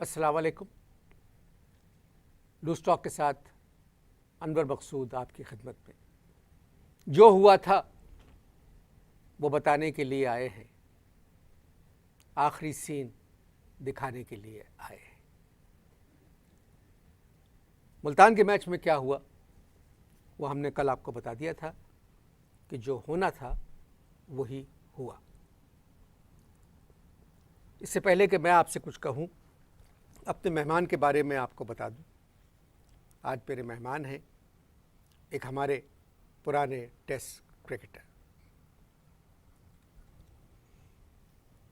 अस्सलाम वालेकुम। Loose talk के साथ अनवर मकसूद आपकी खिदमत में। जो हुआ था वो बताने के लिए आए हैं, आखिरी सीन दिखाने के लिए आए हैं। मुल्तान के मैच में क्या हुआ वो हमने कल आपको बता दिया था कि जो होना था वही हुआ। इससे पहले कि मैं आपसे कुछ कहूं, अपने मेहमान के बारे में आपको बता दूं। आज मेरे मेहमान हैं एक हमारे पुराने टेस्ट क्रिकेटर।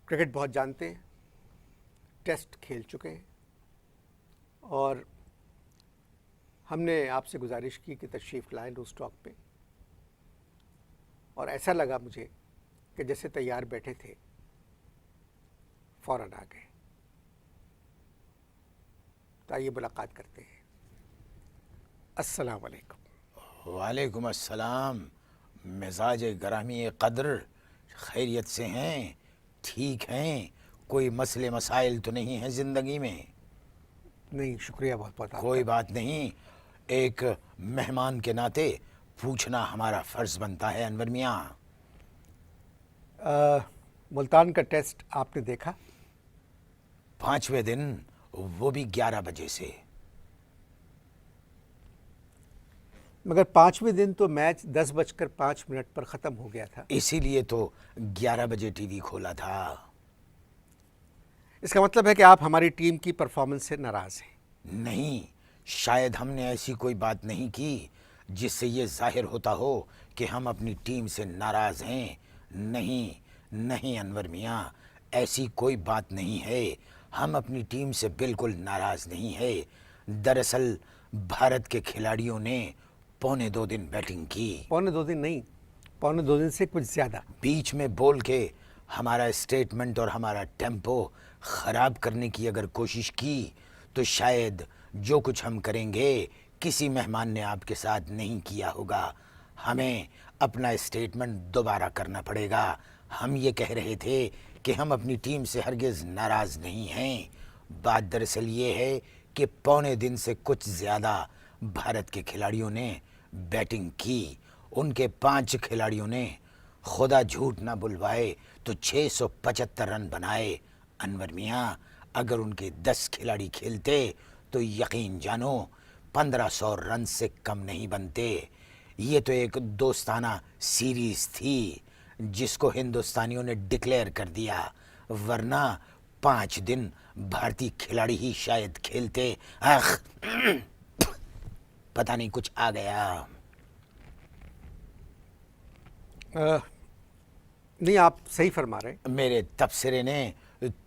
क्रिकेट बहुत जानते हैं, टेस्ट खेल चुके हैं और हमने आपसे गुजारिश की कि तशरीफ़ लाएं लूज़ टॉक पे, और ऐसा लगा मुझे कि जैसे तैयार बैठे थे फ़ौरन आ गए। तो आइए मुलाकात करते हैं। अस्सलाम वालेकुम। वालेकुम अस्सलाम। मिजाज गरामी कद्र खैरियत से हैं? ठीक हैं? कोई मसले मसाइल तो नहीं हैं ज़िंदगी में? नहीं, शुक्रिया बहुत बहुत कोई आपका। बात नहीं, एक मेहमान के नाते पूछना हमारा फ़र्ज़ बनता है अनवर मियाँ। मुल्तान का टेस्ट आपने देखा? 5वें दिन, वो भी 11 बजे से। मगर 5वें दिन तो मैच 10:05 पर ख़त्म हो गया था। इसीलिए तो 11 बजे टीवी खोला था। इसका मतलब है कि आप हमारी टीम की परफॉर्मेंस से नाराज़ हैं। नहीं, शायद हमने ऐसी कोई बात नहीं की जिससे ये जाहिर होता हो कि हम अपनी टीम से नाराज़ हैं। नहीं नहीं अनवर मियाँ, ऐसी कोई बात नहीं है। हम अपनी टीम से बिल्कुल नाराज़ नहीं है। दरअसल भारत के खिलाड़ियों ने 1.25 दिन बैटिंग की। पौने 2 दिन नहीं, पौने 2 दिन से कुछ ज़्यादा। बीच में बोल के हमारा स्टेटमेंट और हमारा टेम्पो ख़राब करने की अगर कोशिश की तो शायद जो कुछ हम करेंगे किसी मेहमान ने आपके साथ नहीं किया होगा। हमें अपना स्टेटमेंट दोबारा करना पड़ेगा। हम ये कह रहे थे कि हम अपनी टीम से हरगिज़ नाराज़ नहीं हैं। बात दरअसल ये है कि 1.25 दिन से कुछ ज़्यादा भारत के खिलाड़ियों ने बैटिंग की। उनके 5 खिलाड़ियों ने, खुदा झूठ ना बुलवाए, तो 675 रन बनाए। अनवर मियाँ, अगर उनके 10 खिलाड़ी खेलते तो यकीन जानो 1500 रन से कम नहीं बनते। ये तो एक दोस्ताना सीरीज थी जिसको हिंदुस्तानियों ने डिक्लेयर कर दिया, वरना 5 दिन भारतीय खिलाड़ी ही शायद खेलते। आख पता नहीं कुछ आ गया। नहीं, आप सही फरमा रहे हैं। मेरे तबसरे ने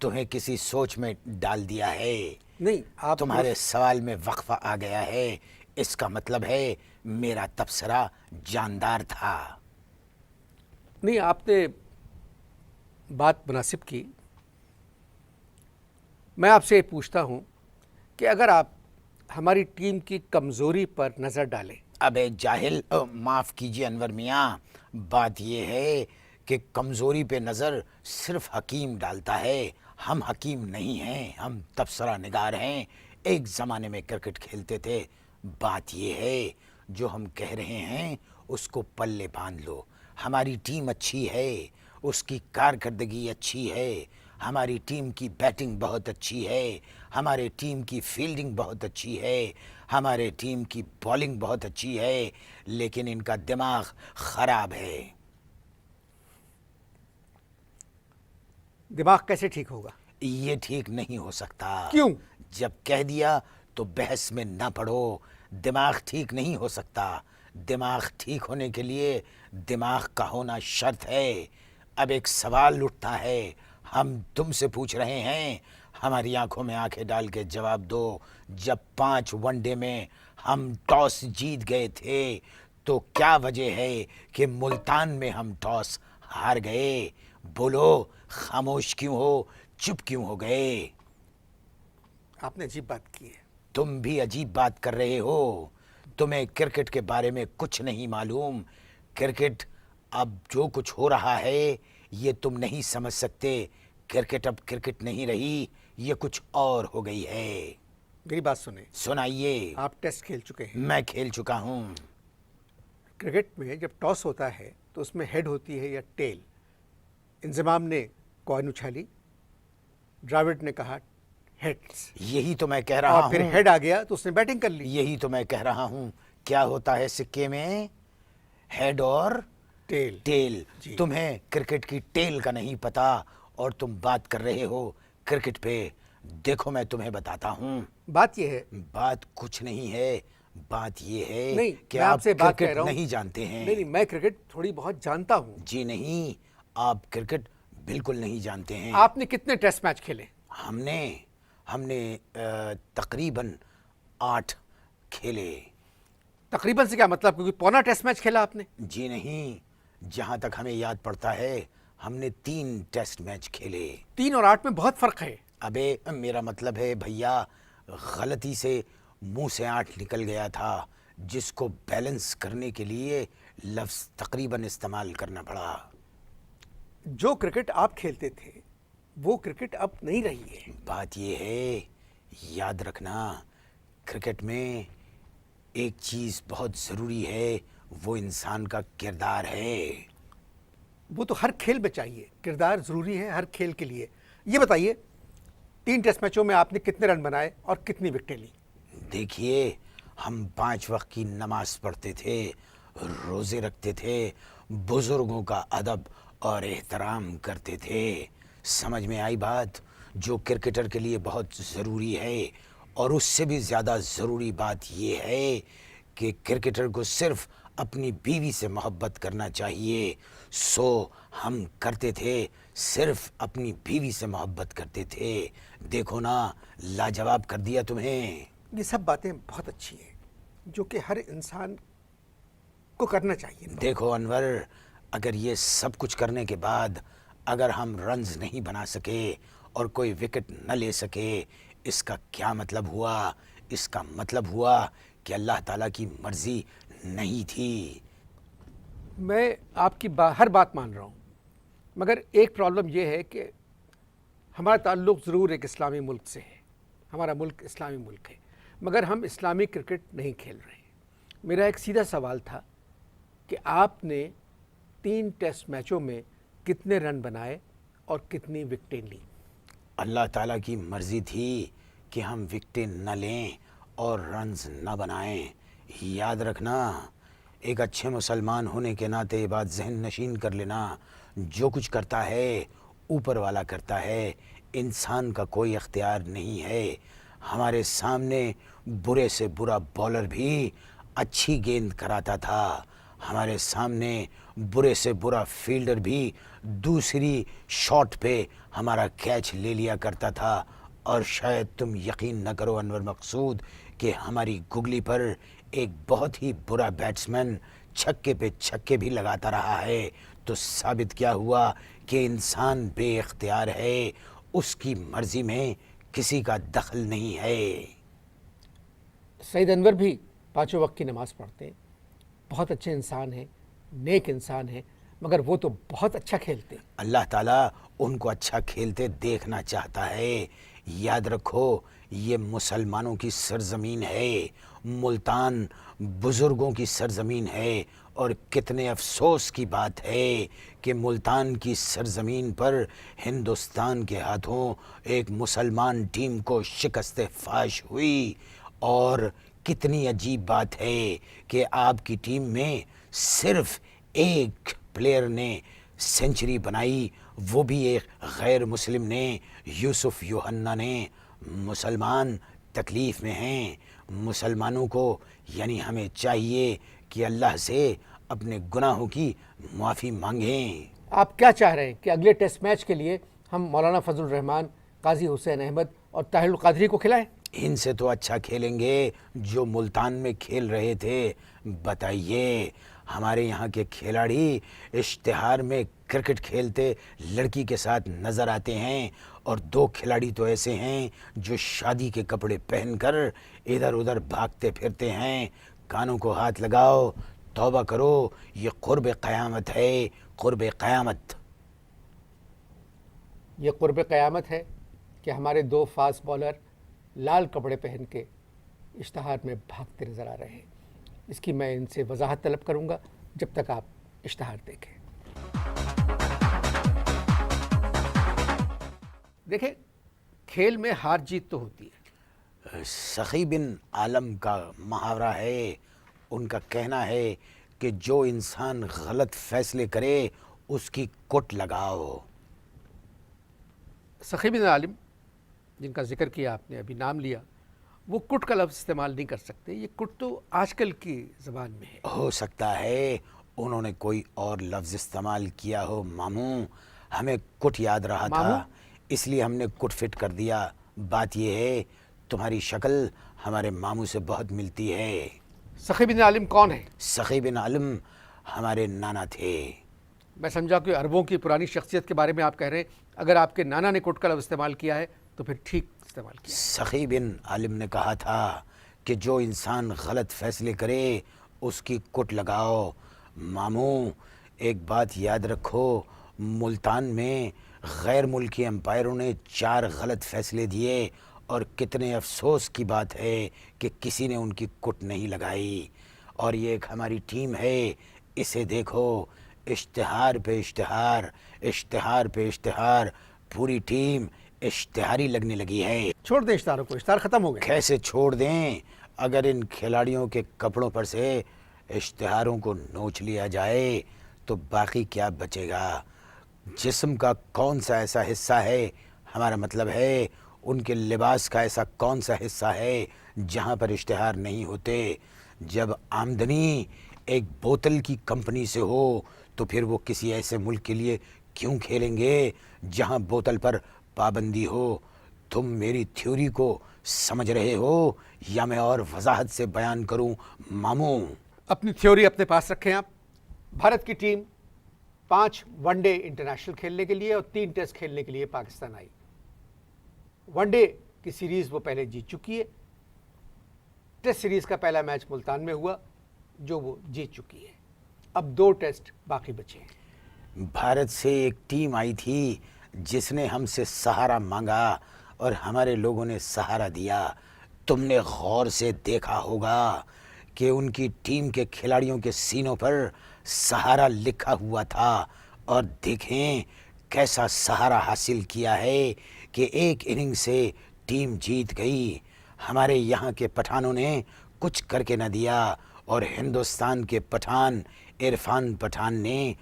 तुम्हें किसी सोच में डाल दिया है। नहीं, आप तुम्हारे सवाल में वक्फा आ गया है, इसका मतलब है मेरा तबसरा जानदार था। नहीं, आपने बात मुनासिब की। मैं आपसे ये पूछता हूँ कि अगर आप हमारी टीम की कमज़ोरी पर नज़र डालें। अबे जाहिल, माफ़ कीजिए अनवर मियाँ, बात यह है कि कमज़ोरी पे नज़र सिर्फ हकीम डालता है। हम हकीम नहीं हैं, हम तबसरा निगार हैं। एक ज़माने में क्रिकेट खेलते थे। बात यह है, जो हम कह रहे हैं उसको पल्ले बांध लो। हमारी टीम अच्छी है, उसकी कारकर्दगी अच्छी है, हमारी टीम की बैटिंग बहुत अच्छी है, हमारे टीम की फील्डिंग बहुत अच्छी है, हमारे टीम की बॉलिंग बहुत अच्छी है, लेकिन इनका दिमाग ख़राब है। दिमाग कैसे ठीक होगा? ये ठीक नहीं हो सकता। क्यों? जब कह दिया तो बहस में ना पड़ो। दिमाग ठीक नहीं हो सकता। दिमाग ठीक होने के लिए दिमाग का होना शर्त है। अब एक सवाल उठता है, हम तुमसे पूछ रहे हैं, हमारी आंखों में आंखें डाल के जवाब दो। जब 5 वनडे में हम टॉस जीत गए थे तो क्या वजह है कि मुल्तान में हम टॉस हार गए? बोलो, खामोश क्यों हो, चुप क्यों हो गए? आपने अजीब बात की है। तुम भी अजीब बात कर रहे हो। तुम्हें क्रिकेट के बारे में कुछ नहीं मालूम। क्रिकेट, अब जो कुछ हो रहा है ये तुम नहीं समझ सकते। क्रिकेट अब क्रिकेट नहीं रही, ये कुछ और हो गई है। मेरी बात सुने, सुनाइए। आप टेस्ट खेल चुके हैं। मैं खेल चुका हूँ। क्रिकेट में जब टॉस होता है तो उसमें हेड होती है या टेल। इंजमाम ने कॉइन उछाली, द्रविड़ ने कहा हेड्स, यही तो मैं कह रहा और फिर हूँ। हेड आ गया तो उसने बैटिंग कर ली। यही तो मैं कह रहा हूँ। क्या होता है सिक्के में? हेड और टेल। टेल। जी। तुम्हें क्रिकेट की टेल का नहीं पता और तुम बात कर रहे हो क्रिकेट पे। देखो मैं तुम्हें बताता हूँ। बात यह है, बात कुछ नहीं है, बात ये है नहीं कि मैं आप आपसे बात कह क्रिकेट रहा हूँ। नहीं जानते हैं। नहीं, मैं क्रिकेट थोड़ी बहुत जानता हूँ। जी नहीं, आप क्रिकेट बिल्कुल नहीं जानते हैं। आपने कितने टेस्ट मैच खेले? हमने हमने तकरीबन 8 खेले। तकरीबन से क्या मतलब, क्योंकि पौना टेस्ट मैच खेला आपने। जी नहीं, जहाँ तक हमें याद पड़ता है हमने 3 टेस्ट मैच खेले। 3 और 8 में बहुत फर्क है। अबे मेरा मतलब है भैया, गलती से मुंह से 8 निकल गया था, जिसको बैलेंस करने के लिए लफ्ज़ तकरीबन इस्तेमाल करना पड़ा। जो क्रिकेट आप खेलते थे वो क्रिकेट अब नहीं रही है। बात ये है, याद रखना, क्रिकेट में एक चीज़ बहुत ज़रूरी है, वो इंसान का किरदार है। वो तो हर खेल में चाहिए, किरदार जरूरी है हर खेल के लिए। ये बताइए, 3 टेस्ट मैचों में आपने कितने रन बनाए और कितनी विकेटें ली? देखिए, हम 5 वक्त की नमाज पढ़ते थे, रोज़े रखते थे, बुज़ुर्गों का अदब और एहतराम करते थे। समझ में आई बात? जो क्रिकेटर के लिए बहुत ज़रूरी है। और उससे भी ज़्यादा ज़रूरी बात ये है कि क्रिकेटर को सिर्फ अपनी बीवी से मोहब्बत करना चाहिए। सो हम करते थे, सिर्फ अपनी बीवी से मोहब्बत करते थे। देखो ना, लाजवाब कर दिया तुम्हें। ये सब बातें बहुत अच्छी हैं जो कि हर इंसान को करना चाहिए। देखो अनवर, अगर ये सब कुछ करने के बाद अगर हम रन्स नहीं बना सके और कोई विकेट न ले सके, इसका क्या मतलब हुआ? इसका मतलब हुआ कि अल्लाह ताला की मर्जी नहीं थी। मैं आपकी हर बात मान रहा हूँ, मगर एक प्रॉब्लम यह है कि हमारा ताल्लुक़ ज़रूर एक इस्लामी मुल्क से है। हमारा मुल्क इस्लामी मुल्क है, मगर हम इस्लामी क्रिकेट नहीं खेल रहे। मेरा एक सीधा सवाल था कि आपने 3 टेस्ट मैचों में कितने रन बनाए और कितनी विकेटें ली? अल्लाह ताला की मर्जी थी कि हम विकेटें न लें और रन्स न बनाएं। याद रखना, एक अच्छे मुसलमान होने के नाते ये बात जहन नशीन कर लेना, जो कुछ करता है ऊपर वाला करता है, इंसान का कोई अख्तियार नहीं है। हमारे सामने बुरे से बुरा बॉलर भी अच्छी गेंद कराता था। हमारे सामने बुरे से बुरा फील्डर भी दूसरी शॉट पे हमारा कैच ले लिया करता था। और शायद तुम यकीन न करो अनवर मकसूद कि हमारी गुगली पर एक बहुत ही बुरा बैट्समैन छक्के पे छक्के भी लगाता रहा है। तो साबित क्या हुआ कि इंसान बेइख्तियार है, उसकी मर्जी में किसी का दखल नहीं है। सईद अनवर भी 5 वक्त की नमाज़ पढ़ते हैं, बहुत अच्छे इंसान हैं, नेक इंसान हैं, मगर वो तो बहुत अच्छा खेलते हैं। अल्लाह ताला उनको अच्छा खेलते देखना चाहता है। याद रखो, ये मुसलमानों की सरजमीन है, मुल्तान बुज़ुर्गों की सरजमीन है। और कितने अफसोस की बात है कि मुल्तान की सरजमीन पर हिंदुस्तान के हाथों एक मुसलमान टीम को शिकस्त फाश हुई। और कितनी अजीब बात है कि आपकी टीम में सिर्फ एक प्लेयर ने सेंचुरी बनाई, वो भी एक गैर मुस्लिम ने, यूसुफ यूहन्ना ने। मुसलमान तकलीफ़ में हैं। मुसलमानों को यानी हमें चाहिए कि अल्लाह से अपने गुनाहों की माफ़ी मांगें। आप क्या चाह रहे हैं कि अगले टेस्ट मैच के लिए हम मौलाना फजल रहमान, काजी हुसैन अहमद और ताहिरुल कादरी को खिलाएं? इनसे तो अच्छा खेलेंगे जो मुल्तान में खेल रहे थे। बताइए, हमारे यहाँ के खिलाड़ी इश्तिहार में क्रिकेट खेलते लड़की के साथ नज़र आते हैं, और 2 खिलाड़ी तो ऐसे हैं जो शादी के कपड़े पहनकर इधर उधर भागते फिरते हैं। कानों को हाथ लगाओ, तौबा करो, ये क़ुर्ब क़यामत है, क़ुर्ब क़यामत। ये कुर्ब क़यामत है कि हमारे दो फास्ट बॉलर लाल कपड़े पहन के इश्तहार में भागते नज़र आ रहे हैं। इसकी मैं इनसे वजाहत तलब करूँगा जब तक आप इश्तहार देखें। देखें, खेल में हार जीत तो होती है। सखी बिन आलम का मुहावरा है, उनका कहना है कि जो इंसान गलत फैसले करे उसकी कुट लगाओ। सखी बिन आलिम जिनका जिक्र किया आपने, अभी नाम लिया, वो कुट का लफ्ज़ इस्तेमाल नहीं कर सकते। ये कुट तो आजकल की ज़बान में है। हो सकता है उन्होंने कोई और लफ्ज़ इस्तेमाल किया हो मामू, हमें कुट याद रहा था इसलिए हमने कुट फिट कर दिया। बात यह है तुम्हारी शक्ल हमारे मामू से बहुत मिलती है। सखी बिन आलिम कौन है? सखी बिन आलिम हमारे नाना थे। मैं समझा कि अरबों की पुरानी शख्सियत के बारे में आप कह रहे हैं। अगर आपके नाना ने कुट का लफ्ज़ इस्तेमाल किया है तो फिर ठीक इस्तेमाल किया। सखी बिन आलिम ने कहा था कि जो इंसान गलत फैसले करे उसकी कुट लगाओ। मामू एक बात याद रखो, मुल्तान में गैर मुल्की एम्पायरों ने 4 गलत फैसले दिए और कितने अफसोस की बात है कि किसी ने उनकी कुट नहीं लगाई। और ये एक हमारी टीम है, इसे देखो, इश्तिहार पे इश्तिहार, इश्तिहार पे इश्तिहार, पूरी टीम इश्तिहारी लगने लगी है। छोड़ दें इश्तारों को, इश्तार ख़त्म हो गए। कैसे छोड़ दें? अगर इन खिलाड़ियों के कपड़ों पर से इश्तिहारों को नोच लिया जाए तो बाकी क्या बचेगा? जिस्म का कौन सा ऐसा हिस्सा है, हमारा मतलब है उनके लिबास का ऐसा कौन सा हिस्सा है जहां पर इश्तिहार नहीं होते? जब आमदनी एक बोतल की कंपनी से हो तो फिर वो किसी ऐसे मुल्क के लिए क्यों खेलेंगे जहां बोतल पर पाबंदी हो? तुम मेरी थ्योरी को समझ रहे हो या मैं और वजाहत से बयान करूं मामू? अपनी थ्योरी अपने पास रखें आप। भारत की टीम 5 वनडे इंटरनेशनल खेलने के लिए और 3 टेस्ट खेलने के लिए पाकिस्तान आई। वनडे की सीरीज़ वो पहले जीत चुकी है। टेस्ट सीरीज़ का पहला मैच मुल्तान में हुआ जो वो जीत चुकी है। अब 2 टेस्ट बाकी बचे हैं। भारत से एक टीम आई थी जिसने हमसे सहारा मांगा और हमारे लोगों ने सहारा दिया। तुमने गौर से देखा होगा कि उनकी टीम के खिलाड़ियों के सीनों पर सहारा लिखा हुआ था और देखें कैसा सहारा हासिल किया है कि एक इनिंग से टीम जीत गई। हमारे यहाँ के पठानों ने कुछ करके न दिया और हिंदुस्तान के पठान इरफान पठान ने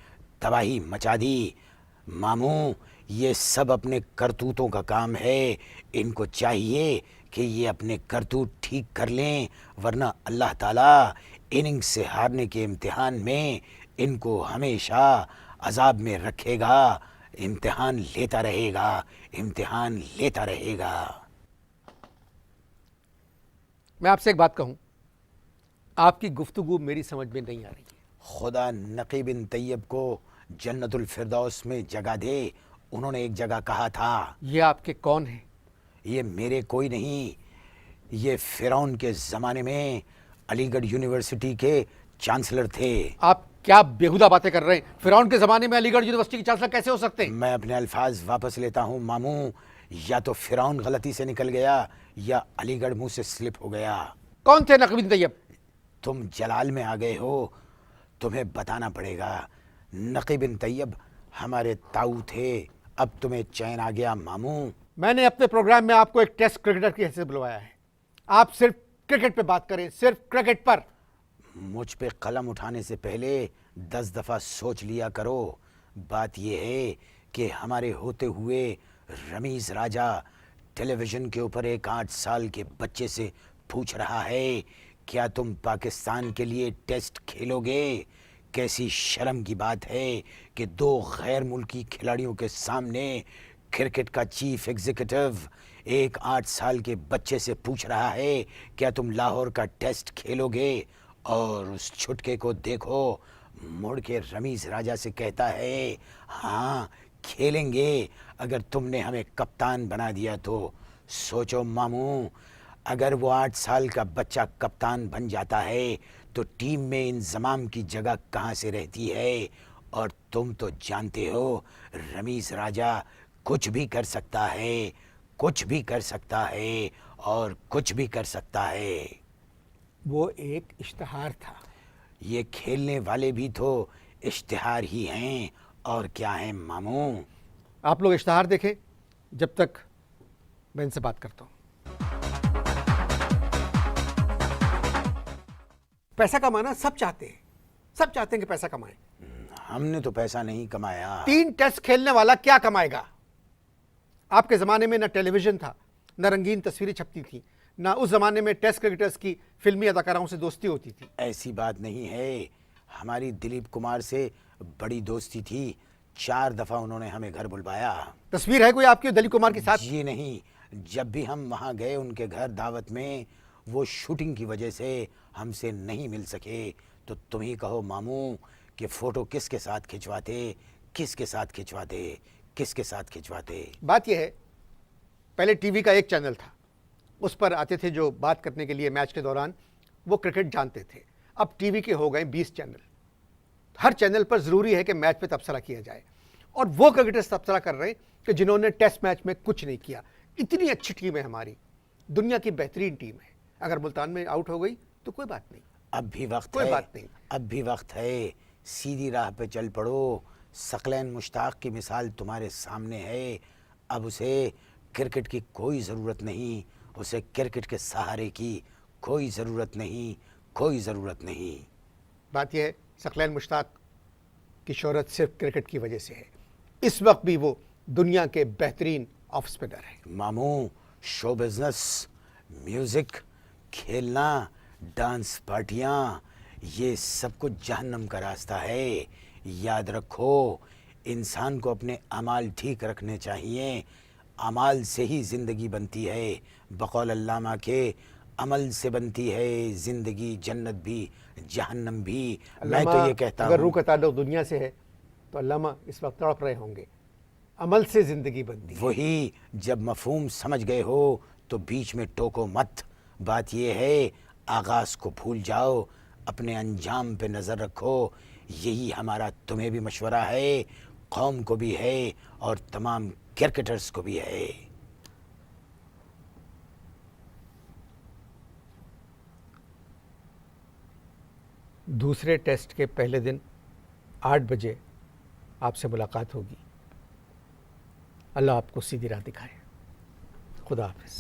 तबाही मचा दी। मामू ये सब अपने करतूतों का काम है, इनको चाहिए कि ये अपने करतूत ठीक कर लें, वरना अल्लाह ताला इनिंग्स से हारने के इम्तिहान में इनको हमेशा अजाब में रखेगा। इम्तिहान लेता रहेगा, इम्तिहान लेता रहेगा। मैं आपसे एक बात कहूं, आपकी गुफ्तगू मेरी समझ में नहीं आ रही है। खुदा नकी बिन तैयब को जन्नतुल फिरदौस में जगह दे, उन्होंने एक जगह कहा था। ये आपके कौन है? ये मेरे कोई नहीं, ये फिरौन के ज़माने में अलीगढ़ यूनिवर्सिटी के चांसलर थे। आप क्या बेहुदा बातें कर रहे हैं? फिरौन के ज़माने में अलीगढ़ यूनिवर्सिटी के चांसलर कैसे हो सकते हैं? मैं अपने अल्फाज वापस लेता हूँ मामू, या तो फिरौन गलती से निकल गया या अलीगढ़ मुंह से स्लिप हो गया। कौन थे नकी बिन तैयब? तुम जलाल में आ गए हो, तुम्हें बताना पड़ेगा। नकी बिन तैयब हमारे ताऊ थे, अब तुम्हें चैन आ गया मामू। मैंने अपने प्रोग्राम में आपको एक टेस्ट क्रिकेटर की हैसियत बुलवाया है। आप सिर्फ क्रिकेट पे बात करें, सिर्फ क्रिकेट पर। मुझ पे कलम उठाने से पहले 10 दफ़ा सोच लिया करो। बात यह है कि हमारे होते हुए रमीज़ राजा टेलीविज़न के ऊपर एक 8 साल के बच्चे से पूछ रहा है, क्या तुम पाकिस्तान के लिए टेस्ट खेलोगे? कैसी शर्म की बात है कि 2 गैर मुल्की खिलाड़ियों के सामने क्रिकेट का चीफ एग्जीक्यूटिव एक 8 साल के बच्चे से पूछ रहा है, क्या तुम लाहौर का टेस्ट खेलोगे? और उस छुटके को देखो, मुड़ के रमीज़ राजा से कहता है, हाँ खेलेंगे अगर तुमने हमें कप्तान बना दिया तो। सोचो मामू, अगर वो 8 साल का बच्चा कप्तान बन जाता है तो टीम में इंजमाम की जगह कहाँ से रहती है? और तुम तो जानते हो रमीज़ राजा कुछ भी कर सकता है, कुछ भी कर सकता है और कुछ भी कर सकता है। वो एक इश्तिहार था। ये खेलने वाले भी तो इश्तिहार ही हैं और क्या हैं मामू। आप लोग इश्तिहार देखें, जब तक मैं इनसे बात करता हूँ। पैसा कमाना सब चाहते हैं, सब चाहते हैं कि पैसा कमाएं। हमने तो पैसा नहीं कमाया। 3 टेस्ट खेलने वाला क्या कमाएगा? आपके ज़माने में न टेलीविज़न था, न रंगीन तस्वीरें छपती थी, न उस ज़माने में टेस्ट क्रिकेटर्स की फिल्मी अदाकाराओं से दोस्ती होती थी। ऐसी बात नहीं है, हमारी दिलीप कुमार से बड़ी दोस्ती थी। 4 दफ़ा उन्होंने हमें घर बुलवाया। तस्वीर है कोई आपकी दिलीप कुमार के साथ? जी नहीं, जब भी हम वहाँ गए उनके घर दावत में, वो शूटिंग की वजह से हमसे नहीं मिल सके। तो तुम ही कहो मामू कि फ़ोटो किसके साथ खिंचवाते, किसके साथ खिंचवाते, किसके साथ खिंचवाते। बात यह है, पहले टीवी का एक चैनल था, उस पर आते थे जो बात करने के लिए मैच के दौरान, वो क्रिकेट जानते थे। अब टीवी के हो गए 20 चैनल। हर चैनल पर ज़रूरी है कि मैच पे तबसरा किया जाए, और वो क्रिकेटर्स तबसरा कर रहे हैं कि जिन्होंने टेस्ट मैच में कुछ नहीं किया। इतनी अच्छी टीम है हमारी, दुनिया की बेहतरीन टीम है। अगर मुल्तान में आउट हो गई तो कोई बात नहीं, अब भी वक्त कोई है, बात नहीं। अब भी वक्त है, सीधी राह पे चल पड़ो। सकलैन मुश्ताक की मिसाल तुम्हारे सामने है। अब उसे क्रिकेट की कोई ज़रूरत नहीं, उसे क्रिकेट के सहारे की कोई ज़रूरत नहीं, कोई ज़रूरत नहीं। बात यह है, सकलैन मुश्ताक की शोहरत सिर्फ क्रिकेट की वजह से है। इस वक्त भी वो दुनिया के बेहतरीन ऑफ स्पिनर है। मामू, शो बिजनेस, म्यूजिक, खेलना, डांस पार्टियाँ, ये सब कुछ जहन्नम का रास्ता है। याद रखो, इंसान को अपने अमाल ठीक रखने चाहिए। अमाल से ही ज़िंदगी बनती है। बकौल अल्लामा के, अमल से बनती है ज़िंदगी, जन्नत भी, जहन्नम भी। मैं तो ये कहता अगर हूँ, रूह का ताल्लुक दुनिया से है तो अल्लामा इस वक्त तड़प रहे होंगे। अमल से ज़िंदगी बनती है। वही जब मफहूम समझ गए हो तो बीच में टोको मत। बात ये है, आगाज़ को भूल जाओ, अपने अंजाम पे नज़र रखो। यही हमारा तुम्हें भी मशवरा है, कौम को भी है और तमाम क्रिकेटर्स को भी है। दूसरे टेस्ट के पहले दिन 8 बजे आपसे मुलाकात होगी। अल्लाह आपको सीधी राह दिखाए। खुदा हाफिज़।